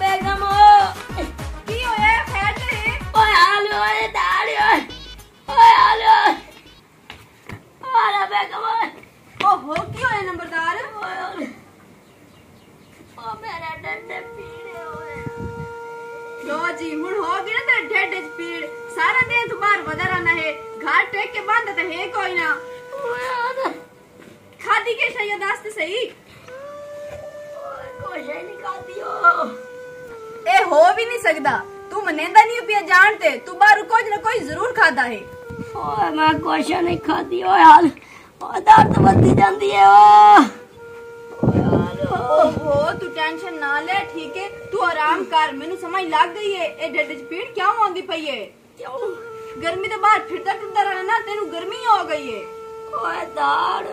बेगम की होया खैर नहीं ओए आलू ओए दाल ओए आलू आला बेगम ओहो की होया नंबरदार ओए ओ मेरे डंडे पीड़े होए लो जी हुन हो गई ना तेरे ढेड च पीड़ सारा दिन तू बाहर वदा रहना है घाट टेक के बंद ते है कोई ना ओए खादी के शैया दास्त सही कुछ नहीं खाती हो ए हो भी नहीं सकदा तू मनेंदा नहीं पिया जानते तू बाहर कुछ ना कोई जरूर खादा है ओए मैं कुछ नहीं खाती ओए हाल ओ दर्द बढ़ती जाती है ओए आलू ओहो तू टेंशन ना ले ठीक है तू आराम कर मेनू समझ लग गई है ए ढेड च पीड़ क्यों होंदी पई है क्यों गर्मी तो बाहर फिरता टुरता रहना ना तेनू गर्मी हो गई है ओए दाल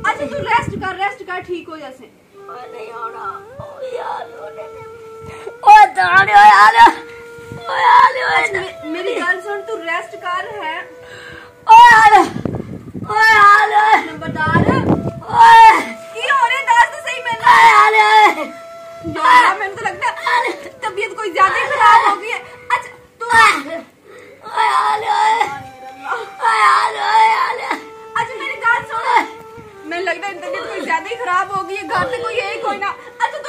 अच्छा तू रेस्ट कर ठीक हो जैसे ओए नहीं होना ओए आलू ओए दाल ओए आलू मेरी गल सुन तू रेस्ट कर है ओए आलू नंबरदार ओए की हो रे दास तो सही मैंने ओए आलू यार मैंने तो लगता है तबीयत कोई ज्यादा ही खराब हो गई है अच्छा तू ओए आलू ओए आलू अच्छा मेरी गल सुन मैं लगता है तबीयत कोई ज्यादा ही खराब हो गई है घर से कोई है ही कोई ना अच्छा तू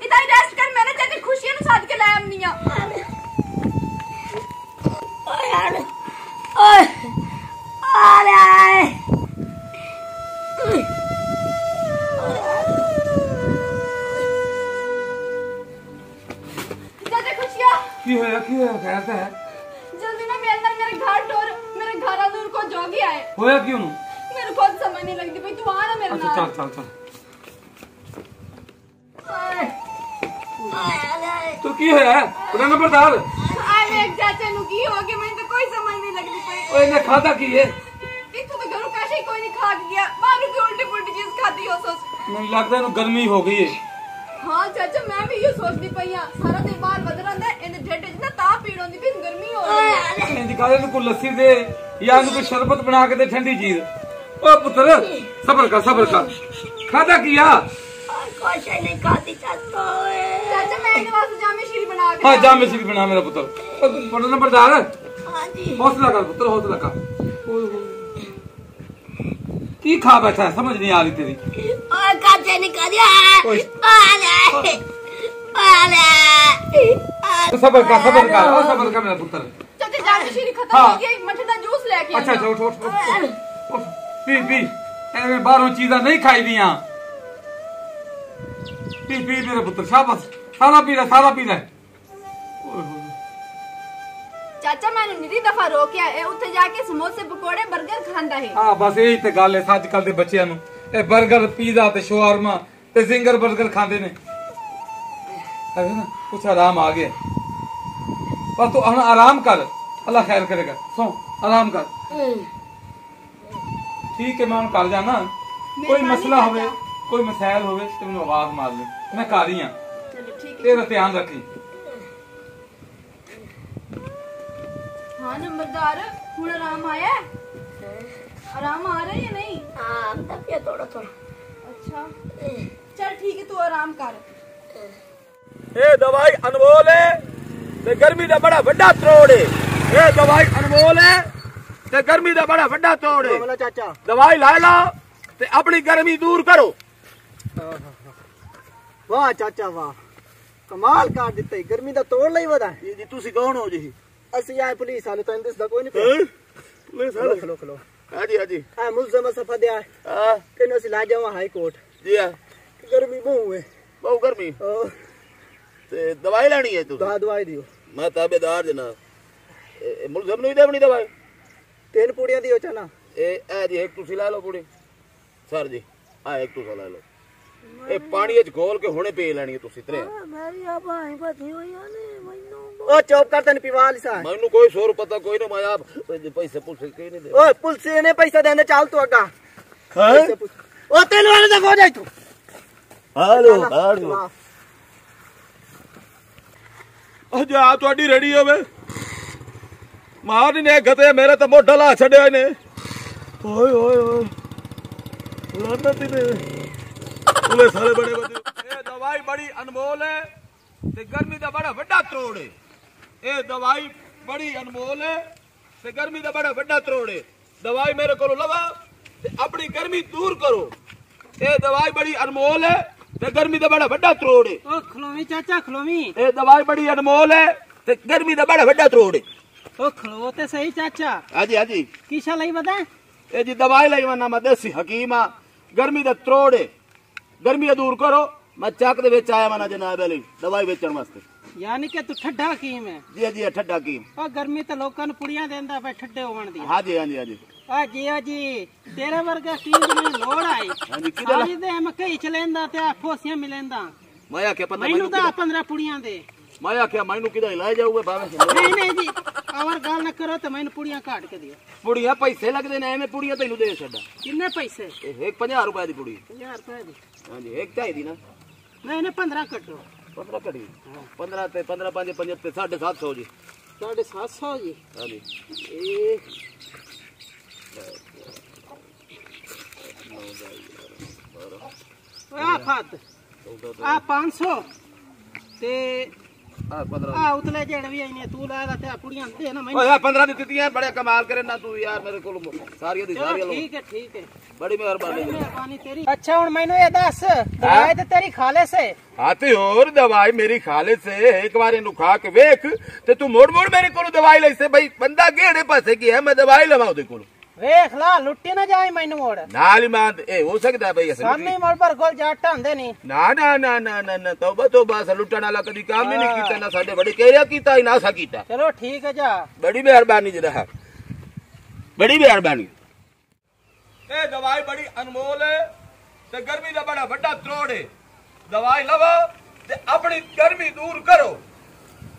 इतना ही रेस्ट कर मैंने जाके खुशियां नु साथ के लाया हमनिया ओए आलू ओए आलू जाके खुशियां की होया कहता है जल्दी ना मेरे घर टोर मेरे घर दूर को जोगी आए होया क्यों नु मेरे को समझ नहीं लगती भाई तू आ ना मेरे अच्छा नाल चल ओए तो की होया बड़ा नंबरदार आने एक चाचा नु की हो गया मैंने तो कोई समझ नहीं लगती भाई ओए ने खाता की है इतो तो घरों कैसे कोई नहीं खा के गया बाहर की उल्टी पुल्टी चीज खाती हो सोच ਮੈਨੂੰ ਲੱਗਦਾ ਇਹਨੂੰ ਗਰਮੀ ਹੋ ਗਈ ਹੈ हाँ चाचा मैं भी ये सोचती पई हां सारा दिन बाहर वध रहा है इन ढेड च ना ता पीड़ होंदी भी गर्मी हो रही है ਇਹਦੀ ਕਾਹਦੇ ਨੂੰ ਕੋਈ ਲੱਸੀ ਦੇ ਜਾਂ ਇਹਨੂੰ ਕੋਈ ਸ਼ਰਬਤ ਬਣਾ ਕੇ ਦੇ ਠੰਡੀ ਚੀਜ਼ ਓ ਪੁੱਤਰ ਸਬਰ ਕਰ ਖਾਦਾ ਕੀਆ कुछ नहीं खाती चाचा चाचा मैं इनके वास्ते जामे श्री बना के हाँ जामे श्री बना मेरा पुत्र बड़ा नंबरदार हाँ जी हौसला कर पुत्र हौसला कर की खा बैठा है समझ नहीं आ रही तेरी और काचे नहीं खा दिया सबर कर मेरा पुत्र चाचा जामे श्री खत्म हाँ। हो गई मठे दा जूस लेके अच्छा उठ पी एवें बाहरों चीज़ां नहीं खाई दियां पी मेरे पुत्र शाबाश सारा पी ले चाचा मैंने निरी दफा रोकिया है उत्थे जाके समोसे पकोड़े बर्गर खांदा है हाँ बस यही ते गल है अज कल दे बच्चियां नु ए बर्गर पिज़्ज़ा ते शवारमा ते जिंगर बर्गर खांदे ने है ना कुछ आराम आ गया पर तू हुन आराम कर अल्लाह खैर करेगा सो आराम कर ठीक है मैं हुन कर जाना कोई मसला होवे कोई मसैल होवे ते मैनू आवाज मार ले मैं कर ही हां चलो ठीक है तेरा ध्यान रखी हाँ नंबरदार हुन आराम आया आराम आ रहा है या नहीं हाँ तब ये थोड़ा अच्छा चल ठीक है तू आराम कर ए दवाई अनमोल है ते गर्मी दा बड़ा वड्डा त्रोड़ है ए दवाई अनमोल है ते गर्मी दा बड़ा वड्डा त्रोड़ है चाचा दवाई ला लो ते अपनी गर्मी दूर करो वाह चाचा वाह कमाल कर दिता गर्मी दा तोड़ ਲਈ ਵਦਾ ਜੀ ਤੁਸੀਂ ਕੌਣ ਹੋ ਜੀ ਅਸੀਂ ਆਏ ਪੁਲਿਸ ਵਾਲੇ ਤਾਂ ਇੰਦਸ ਦਾ ਕੋਈ ਨਹੀਂ ਪਿਆ पुलिस ਖਲੋ हाजी ਆ ਮੁਲਜ਼ਮ ਸਫਾ ਦੇ ਆ हां ਤੈਨੂੰ ਅਸੀਂ ਲਾ ਜਾਵਾਂ ਹਾਈ ਕੋਰਟ जी हां गर्मी बहु है बहुत गर्मी ते दवाई लेनी है तू दवाई दियो मैं ताबेदार जनाब मुलजम नु देवनी दवाई तीन पूड़ियां दियो चना ए जी एक तुसी ला लो पूरी सर जी आ एक तुसा ला लो ए पानी च घोल के हुणे पी लेनी है तुसी तरे मेरी अब आई बची हुई है ने मैनू ओ चुप कर तन पीवा ली सा मैनू कोई 100 रुपया कोई ना मैं आप पैसे पुलिस के नहीं दे ओए पुलिस ने पैसा देने चल तू अगा हैं ओ तेल वाले दा हो जाई तू हेलो जा ਤੁਹਾਡੀ ਰੈਡੀ ਹੋਵੇ ਮਾਰ ਨੇ ਗਤੇ ਮੇਰੇ ਤੇ ਮੋਢਾ ਲਾ ਛੱਡਿਆ ਨੇ ਓਏ ਲਾਨਤ ਨੇ ਉਹਲੇ ਸਾਰੇ ਬੜੇ ਬੰਦੇ दवाई बड़ी अनमोल है ते गर्मी दा बड़ा वड्डा त्रोड़ है। ए दवाई बड़ी अनमोल है ते गर्मी दा बड़ा वड्डा त्रोड़ है। दवाई मेरे को लवा ते अपनी गर्मी दूर करो। ए दवाई बड़ी अनमोल है ते गर्मी दा बड़ा वड्डा त्रोड़ है। ओ खलोवी चाचा खलोवी। ए दवाई बड़ी अनमोल है ते गर्मी दा बड़ा वड्डा त्रोड़ है। ओ खलो ते सही चाचा। हाजी हाजी किसा लई बता? ए जी दवाई लई वना मैं देसी हकीम आ। गर्मी दा त्रोड़ है, गर्मी दूर करो। मैं चक दे विच आया वना जनाब अली दवाई बेचण वास्ते। यानी कि तू ठड्डा हकीम है? जी जी ठड्डा हकीम। ओ गर्मी ते लोकां नु पुड़ियां देंदा पे ठड्डे होवण दी। हाजी हाजी हाजी आ जी तेरे वर्गा हकीम दी मैनू लोड़ आई। हाजी किदे सारी दे मैं कई चलेंदा ते आ फोसियां मिलेंदा। मैं आख्या पता मैनू ता 15 पुड़ियां दे। मैं आख्या मैनू किदे ला जाऊगे भावे। नहीं जी और गल न करो ते मैनू पुड़ियां काट के दियो। पुड़ियां पैसे लगदे ने एवें पुड़ियां तैनू दे छड्डा। किन्ने पैसे? एक 50 रुपए दी पुड़ी। 50 रुपए दी? हाजी एक चाहिदी ना। नहीं नहीं 15 कटो। 15 कटी 15 ते 15 5 5 ते 750 जी। 750 जी। हाजी ए आ फात आ 500 ते हां 15 आ उतले जेड़ भी आईने तू लादा ते पुड़ियां दे ना मैनू। ओए 15 दी दित्तियां बड़े कमाल करे ना तू यार मेरे कोल सारियां दी सारियां लो। ठीक है बड़ी मेहरबानी मेहरबानी तेरी। अच्छा हुन मैनू ये दस दवाई ते तेरी खाले से? हाथी और दवाई मेरी खाले से एक बार इनू खा के वेख ते तू मोड़ मोड़ मेरे कोल दवाई ले से भाई बंदा गेड़े पासे की है मैं दवाई लवाऊं दे कोल। वेख ला लुट्टी ना जाए मैनू मोड़। नाल ही मान ए हो सकदा है भाई सामने मोड़ पर गोल जाट ढांदे नहीं। ना ना ना ना ना ना तौबा तौबा सा लुटण वाला कदी काम ही नहीं कीता ना साडे बड़े कहया कीता ही ना सा कीता। चलो ठीक है जा बड़ी मेहरबानी जरा बड़ी मेहरबानी। ए दवाई बड़ी अनमोल है ते गर्मी दा बड़ा वड्डा त्रोड़ है। दवाई लवो ते अपनी गर्मी दूर करो।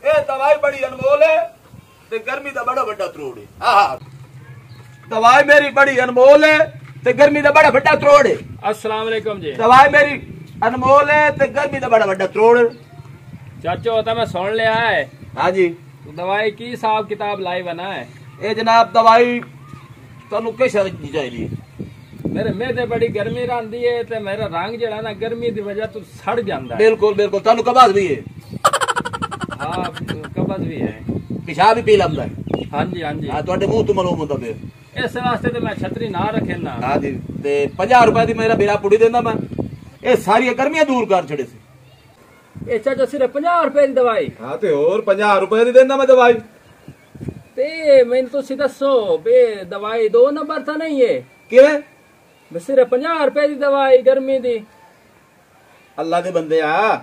ए दवाई बड़ी अनमोल है ते गर्मी दा बड़ा वड्डा त्रोड़ है। हां दवाई मेरी बड़ी अनमोल है ते गर्मी दा बड़ा वड्डा त्रोड़ है। अस्सलाम वालेकुम जी। दवाई मेरी अनमोल है ते गर्मी दा बड़ा वड्डा त्रोड़ है। चाचो तो मैं सुन लिया है। हाँ जी तो दवाई की हिसाब किताब लाई बना है? ए जनाब दवाई तनु किस चाहिए? मेरे मेदे बड़ी गर्मी रही है ते मेरा रंग जड़ा ना गर्मी की वजह तो सड़ जाता है। बिल्कुल बिल्कुल तनु कबाज भी है। हाँ कबज भी है। पेशाब भी पी लंदा है। हाँ जी हाँ जी। हाँ तुहाडे मुंह तो मालूम होंदा पे। इस वास्ते तो मैं छतरी ना रखे ना। हाँ जी ते 50 रुपए दी मेरा बेरा पुड़ी देंदा मैं। ए सारी गर्मियां दूर कर छड़े से। ए चाचा सिर्फ 50 रुपए की दवाई? हाँ ते और 50 रुपए दी देंदा मैं दवाई। ते मैंने तो दसो बे दवाई 2 नंबर तो नहीं है कि सिर्फ 50 रुपए की दवाई गर्मी दी? अल्लाह दे बंदे आ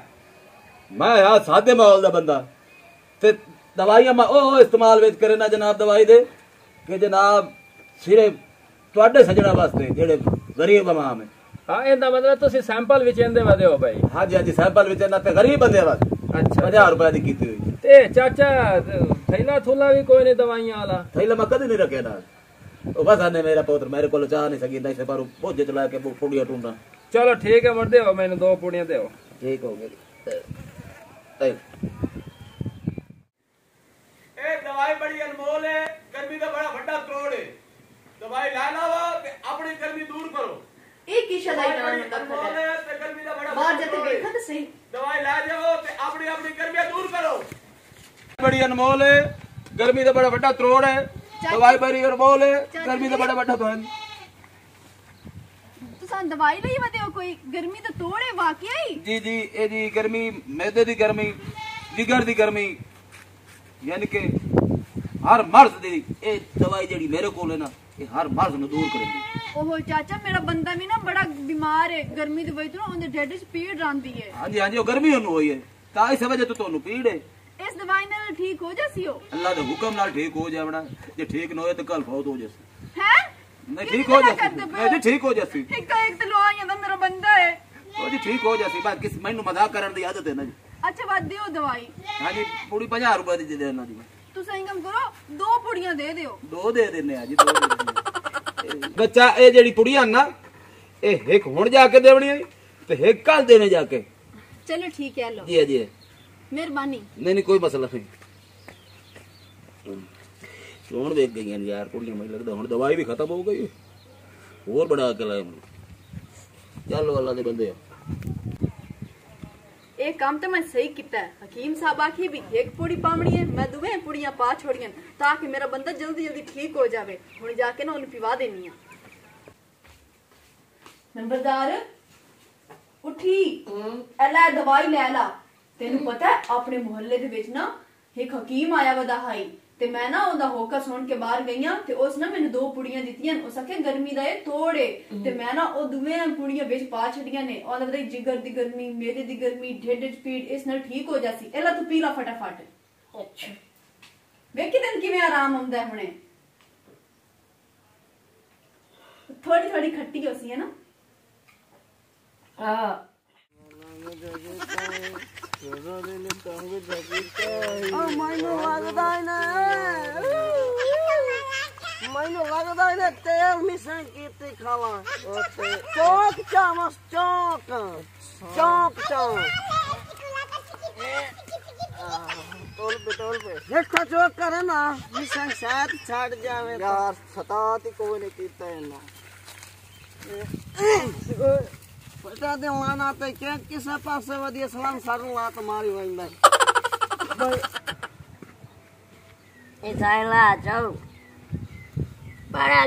मैं आ सादे माहौल दा बंदा ते दवाइयां मैं ओ इस्तेमाल विच करे ना जनाब दवाई दे कि जनाब सिर्फ तुहाडे सजना वास्ते जेड़े गरीब आवाम है। हाँ इंदा मतलब तुसी सैंपल विच इंदे वदे हो भाई? हाँ जी सैंपल विच ना ते गरीब बंदे वास्ते। अच्छा 50 रुपए दी कीती हुई। ते चाचा थैला थूला भी कोई नहीं दवाइयां वाला? थैला मैं कदी नहीं रखे ना। ओ बस आने मेरा पुत्र मेरे को चाह नहीं सकींदा इसे पर भोजे चला के पुड़ियां टूंडा। चलो ठीक है मुड़ देओ मैंने 2 पुड़ियां देओ। ठीक हो गई। ए दवाई बड़ी अनमोल है गर्मी दा बड़ा वड्डा त्रोड़ है। दवाई ला लावा ते अपनी गर्मी दूर करो। एक ही शदाई ना मतलब है ते गर्मी दा बड़ा बाहर जाते देखा तो सही। दवाई ला जाओ ते अपनी अपनी गर्मी दूर करो। बड़ी अनमोल है गर्मी दा बड़ा वड्डा त्रोड़ है। दवाई बड़ी अनमोल है गर्मी दा बड़ा वड्डा त्रोड़ है। तुसान दवाई लई वदे हो कोई गर्मी तो तोड़े वाकई ही? जी जी ए जी गर्मी मैदे दी गर्मी जिगर दी गर्मी यानी कि हर मर्ज दी ए दवाई जेड़ी मेरे कोल है ना ये हर मर्ज नु दूर करेगी। ओहो चाचा मेरा बंदा भी ना बड़ा बीमार है गर्मी दी वजह तो ओंदे ढिड च पीड़ रहंदी है। हां जी ओ गर्मी ओनु होई है ता इस वजह तो तोनु पीड़ है। इस दवाई नाल ठीक हो जासी हो? अल्लाह दे हुक्म नाल ठीक हो जावना जे ठीक न होए तो कल फौत हो जासी। हैं नहीं ठीक हो जासी। नहीं जी ठीक हो जासी। एक तो लो आया दा मेरा बंदा है। ओ जी ठीक हो जासी बात किस मैनू मजाक करन दी आदत है ना जी। अच्छा बात दियो दवाई। हां जी पूरी 50 रुपए दी दे देना जी। तू सही काम करो 2 पुड़ियां दे दियो। 2 दे देने आ जी 2 दे देने। बच्चा ए जेड़ी पुड़ियां ना ए एक हुन जाके देवनी है ते एक कल देने जाके। चलो ठीक है लो जी जी मेहरबानी। नहीं कोई मसला नहीं। सोन देख गई यार कुड़ियां मुझे लगता हुन दवाई भी खत्म हो गई और बड़ा के लाए चलो अल्लाह दे बंदे। एक काम तो मैं सही किया है। हकीम साहब आखी भी एक पूड़ी पावनी है, मैं दुवे पूड़ियां पा छोड़ियां ताकि मेरा बंदा जल्दी जल्दी ठीक हो जावे। हुण जाके ना उन्हें पिवा देनी है। नंबरदार उठी एला दवाई ले ला। तेन पता है अपने मोहल्ले दे विच ना एक हकीम आया वदा हाई ते मैं ना ओदा होकर सुन के बाहर गईयां ते उस ना मैनू 2 पुड़ियां दित्तियां। उस आखे गर्मी दा ए तोड़े ते मैं ना ओ दुवे पुड़ियां विच पा छड़ियां ने। ओदा पता जिगर दी गर्मी, मेरे दी गर्मी, ढिड च पीड़ इस नाल ठीक हो जासी। एला तू पी ला फटाफट। अच्छा वेखी तैनूं किवें आराम आउंदा है हुणे। थोड़ी थोड़ी खट्टी होसी है ना। हां तेल मिशन की खावा चौक चामच चौक चौक चौक टोल पे देखो चौक करे ना मिशन शायद छाड़ जावे यार। सतात ही कोई नहीं कीता है ना पता दे लाना ते क्या किसे पासे वदिया सलाम सारू लात मारी वंदा ए थाईला जाओ बड़ा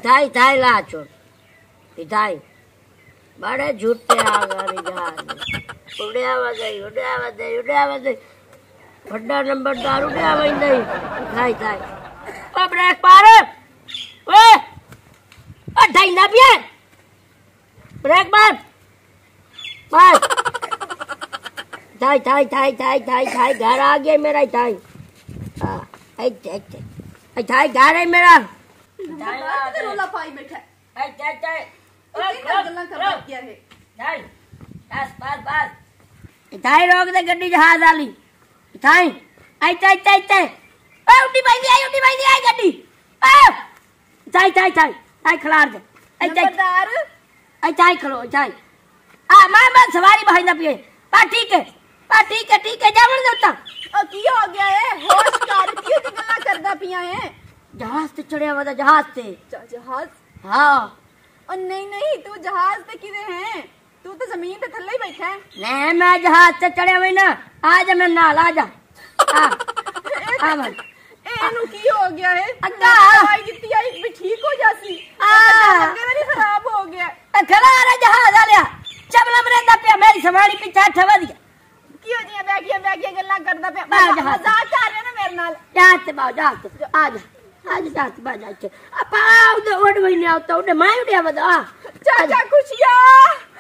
थाई ला चो थाई बड़े झूठे आ गए जहाज उड़िया वदे बड़ा नंबरदार उड़िया वंदा थाई ओ ब्रेक पार ओए ओ थाई ना पिए ब्रेक मार बस थाई घर आ गया मेरा थाई। हाँ थाई घर है मेरा। रोला पाई बैठा थाई रोक दे गड्डी जहाज वाली थाई उठी भाई आई गड्डी थाई खिलार दे थाई खलो थाई मैं सवारी भाई ना पिए ठीक है जावण देता की हो गया है होश कर की गल्ला करदा पिया है। जहाज ते चढ़िया वदा जहाज ते जहाज। हां और नहीं तू जहाज पे किदे है? तू तो जमीन पे थल्ले ही बैठा है। नहीं मैं जहाज से चढ़िया हुई ना। आज मैं नाल आ जा मन एनु की हो गया है? अग्गा दवाई दित्ती आई भी ठीक हो जासी। मेरी खराब हो गया खरा रे जहाज आ लिया चबला मरेंदा पे मेरी सवारी पीछे ठवा दिया की हो जिया बैगिया गल्ला करदा पे मजाक कर रहे ना मेरे नाल। जाते बाओ जाते आज जाते बा जाते पाव दे ओड वही नहीं आता ओडे माय उड़िया वदा चाचा खुशिया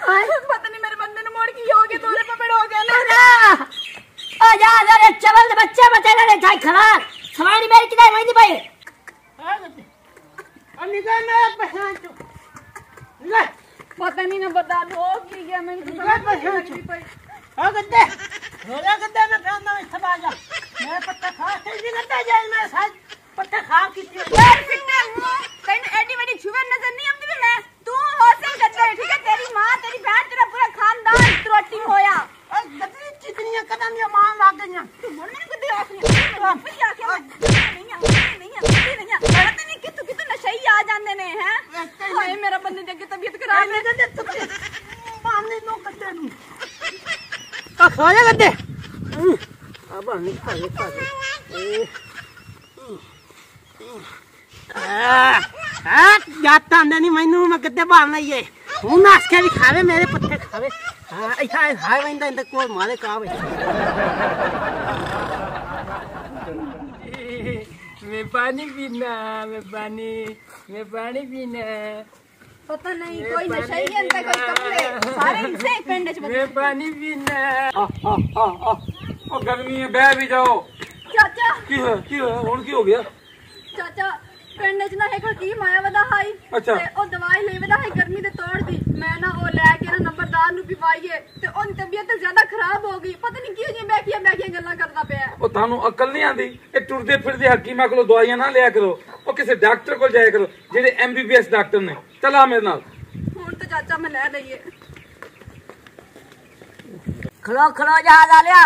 पता नहीं मेरे बंदे ने मोड़ की हो गया तोरे पे हो गया ना ओ जा रे चबल बच्चे बचे रे थाई खरा सवारी मेरी किधर वही भाई निकाल मेरा पहचान तू ले पता नहीं ना बता दो की गया मैं निकाल पहचान हां गद्दे रोला गद्दे में खाना में सब आ जा मैं पत्ता खा के नहीं गद्दे जाए मैं साथ पत्ता खा की यार सिग्नल कहीं एडी बड़ी छुवर नजर नहीं आती मैं तू होसे गद्दे ठीक है तेरी मां तेरी बहन तेरा पूरा खानदान त्रोटी होया और गद्दी कितनी कदम ये मां लाग गई तू मन में गद्दे आखनी फिर आके नहीं पता नहीं कितु नशई आ जांदे ने हैं। हाय मेरा बंदे दी तबीयत खराब है गद्दे तू मारने नो गद्दे नु आ खा जा गद्दे अब निकाल जाता नहीं मैनू मैं गद्दे बाल नहीं है हूं नाच के भी खावे मेरे पत्ते खावे हां ऐसा हाय वंदा इंदा कोई मारे कावे मैं पानी पीना पता नहीं कोई नशई है अंता कोई कपड़े सारे इनसे एक पेंडे च मैं पानी पीना ओ गर्मी है बह भी जाओ। चाचा की है हुन की हो गया? चाचा पेंडे च ना एक हकीम आया वदा हाई अच्छा ते ओ दवाई ले वदा हाई गर्मी दे तोड़ दी मैं ना ओ लेके ना नंबरदार नु पिवाईए ते ओन तबीयत ज्यादा खराब हो गई पता नहीं की हो जी बैठिया गल्ला करदा पे ओ थानू अकल नहीं आंदी ए टुरदे फिरदे हकीमा कोलो दवाइयां ना लिया करो ओ किसी डॉक्टर को जाया करो जेडे एमबीबीएस डॉक्टर ने। चला मेरे नाल हुन तो चाचा मैं ले रही है खलो जहाज आ लिया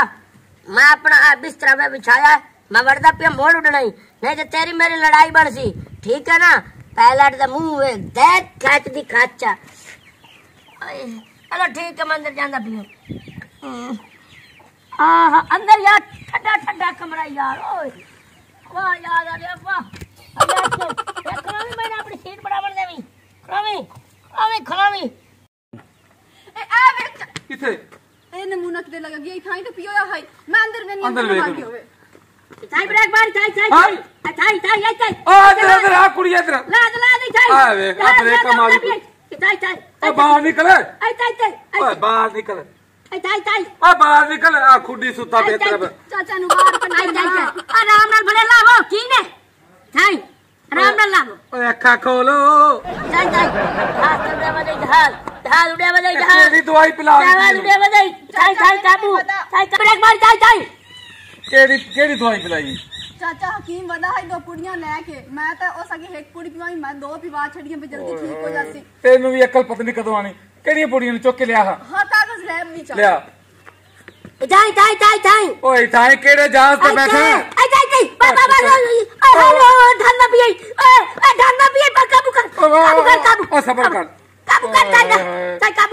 मैं अपना बिस्तर में बिछाया मैं वर्दा पे मोड़ उड़ना ही नहीं तो तेरी मेरी लड़ाई बढ़ सी ठीक है ना। पैलेट दा मुंह वे देख खाच दी खाचा चलो ठीक है मैं अंदर जांदा पियो अंदर यार ठंडा ठंडा कमरा यार। ओए वाह याद आ गया वाह। अब यार तो खरावी मैंने अपनी सीट बराबर देवी खरावी ए आ वे किथे ए नमूना किते लगा गया थाई तो पियो या हाय मैं अंदर वेनी अंदर अंदर वे होवे चाय ब्रेक बार चाय इधर आ कुड़ी इधर ला नहीं चाय आ वे अब ब्रेक का मारी चाय ओ बाहर निकल चाय ओ बाहर निकल चाय ओ बाहर निकल आ खुडी सुता पे तरफ चाचा नु बाहर कर आराम नाल बड़े लावो की ने चाय आराम नाल लावो ओ अखा खोलो चाय हाथ उड़े बदे जहाज उड़े बदे जहाज तेरी दवाई पिला जहाज उड़े बदे चाय काबू चाय ब्रेक बार चाय केड़ी दवाई पिलाई चाचा हकीम वदा है दो पुड़ियां लेके मैं तो ओ सके एक पुड़ी पिवाई मैं दो पिवा छड़ियां पे जल्दी ठीक हो जासी तेनू भी अकल पता नहीं कदों आनी केड़ी पुड़ियां चुक के लिया हां कागज ले नहीं चाचा लिया चाय ओए थाए केड़े जहाज पे बैठा है चाय बाबा धन्ना पिए काबू कर ओ सबर कर काबू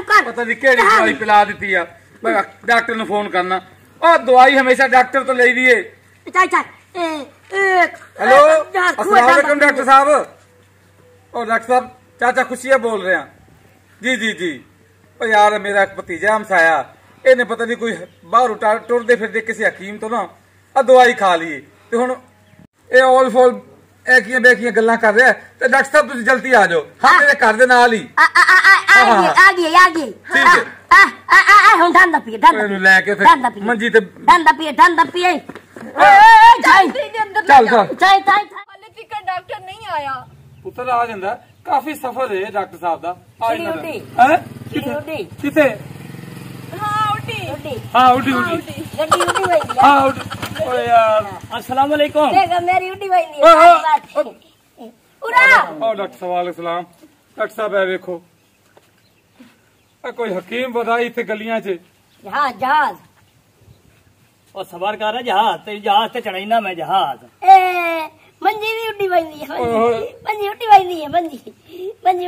कर पता नहीं केड़ी दवाई पिला दी है मैं डॉक्टर ने फोन करना ओ दवाई हमेशा डॉक्टर तो ले दिए चाय हेलो अस्सलाम वालेकुम डॉक्टर साहब ओ डॉक्टर साहब चाचा खुशियां बोल रहे हैं जी ओ यार मेरा एक भतीजा हमसाया इन्हें पता नहीं कोई बाहर टुरदे फिरदे किसी हकीम तो ना आ दवाई खा ली ते हुण ए ऑल फॉल एकियां बेकियां गल्लां कर रहा है ते डॉक्टर साहब तुसी जल्दी आ जाओ हम मेरे घर दे नाल ही आ गई ठीक है हुण ठंडा पिए ਇਹਨੂੰ ਲੈ ਕੇ ਫਿਰ ਮੰਜੀ ਤੇ ठंडा पिए ਚੱਲ चाय हाले तक डॉक्टर नहीं आया ਪੁੱਤਰ ਆ ਜਾਂਦਾ ਕਾਫੀ ਸਫਰ ਹੈ ਡਾਕਟਰ ਸਾਹਿਬ ਦਾ ਆ ਛੁੱਟੀ ਉੱਡੀ। ਹੈ ਕਿਥੇ हां उठी हाँ उठी गड्डी उड़ी हुई है हाँ उठी ओ यार अस्सलाम वालेकुम। देखो मेरी उड़ी हुई नहीं ओह, है उड़ा ओ डॉक्टर साहब वाले सलाम डॉक्टर साहब है देखो कोई हकीम बताई थे गलियां च जहाज और सवार कर रहा जहाज ते जहाज ते चढ़ाई ना मैं जहाज ए मंजी भी उड़ी हुई नहीं है मंजी उड़ी हुई नहीं है मंजी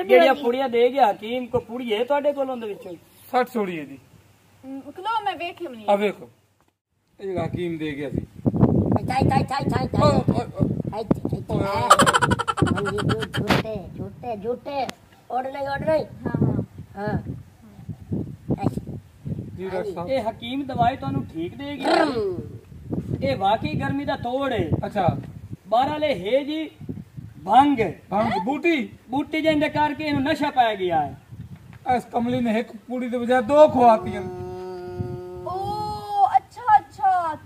उड़ी ਜਿਹੜੀਆਂ हुई ਪੁੜੀਆਂ ਦੇ ਗਿਆ ਹਕੀਮ ਕੋ ਪੁੜੀ ਹੈ ਤੁਹਾਡੇ ਕੋਲੋਂ ਦੇ ਵਿੱਚੋਂ 60 छोड़ी है जी खलो मैं देख नहीं अब देखो ये हकीम दे गया थी चाय झूठे ऑर्डर नहीं हाँ जी डॉक्टर साहब ਇਹ ਹਕੀਮ ਦਵਾਈ ਤੁਹਾਨੂੰ ਠੀਕ ਦੇ ਗਿਆ ਇਹ ਵਾਕਈ ਗਰਮੀ ਦਾ ਤੋੜ ਹੈ अच्छा ਬਾਹਰ ਵਾਲੇ ਹੈ ਜੀ ਭੰਗ हम बूटी ਬੂਟੀ ਜਿੰਦੇ ਕਰਕੇ ਇਹਨੂੰ ਨਸ਼ਾ ਪਾਇਆ ਗਿਆ ਹੈ इस कमली ने एक पूरी के बजाय 2 खुआती हैं ओ अच्छा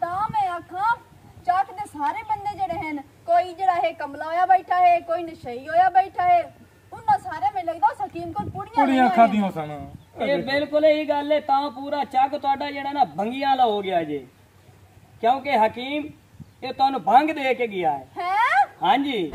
ता मैं आखा चाक दे सारे बंदे जड़े हैं कोई जड़ा है कमला होया बैठा है कोई नशई होया बैठा है उन्ना सारे में लगदा हकीम को पूड़ियां खादियां सन ਇਹ ਬਿਲਕੁਲ ਇਹੀ ਗੱਲ ਹੈ ਤਾਂ ਪੂਰਾ ਚੱਕ ਤੁਹਾਡਾ ਜਿਹੜਾ ਨਾ ਭੰਗੀਆਂ ਵਾਲਾ ਹੋ ਗਿਆ ਜੇ ਕਿਉਂਕਿ ਹਕੀਮ ਇਹ ਤੁਹਾਨੂੰ ਭੰਗ ਦੇ ਕੇ ਗਿਆ ਹੈ हैं ਹਾਂਜੀ